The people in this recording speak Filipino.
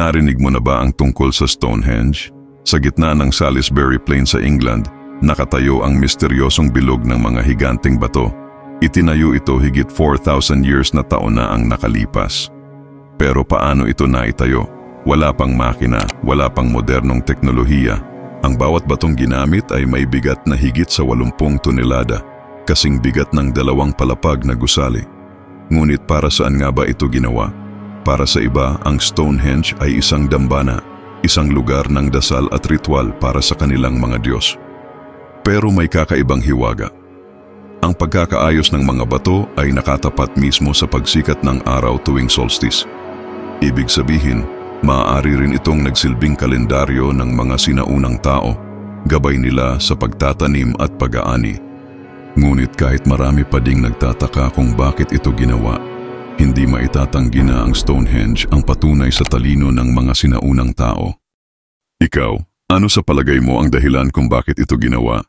Narinig mo na ba ang tungkol sa Stonehenge? Sa gitna ng Salisbury Plain sa England, nakatayo ang misteryosong bilog ng mga higanteng bato. Itinayo ito higit 4,000 years na taon na ang nakalipas. Pero paano ito naitayo? Wala pang makina, wala pang modernong teknolohiya. Ang bawat batong ginamit ay may bigat na higit sa 80 tonelada, kasing bigat ng 2 palapag na gusali. Ngunit para saan nga ba ito ginawa? Para sa iba, ang Stonehenge ay isang dambana, isang lugar ng dasal at ritual para sa kanilang mga Diyos. Pero may kakaibang hiwaga. Ang pagkakaayos ng mga bato ay nakatapat mismo sa pagsikat ng araw tuwing solstice. Ibig sabihin, maaari rin itong nagsilbing kalendaryo ng mga sinaunang tao, gabay nila sa pagtatanim at pag-aani. Ngunit kahit marami pa ding nagtataka kung bakit ito ginawa, hindi maitatanggi na ang Stonehenge ang patunay sa talino ng mga sinaunang tao. Ikaw, ano sa palagay mo ang dahilan kung bakit ito ginawa?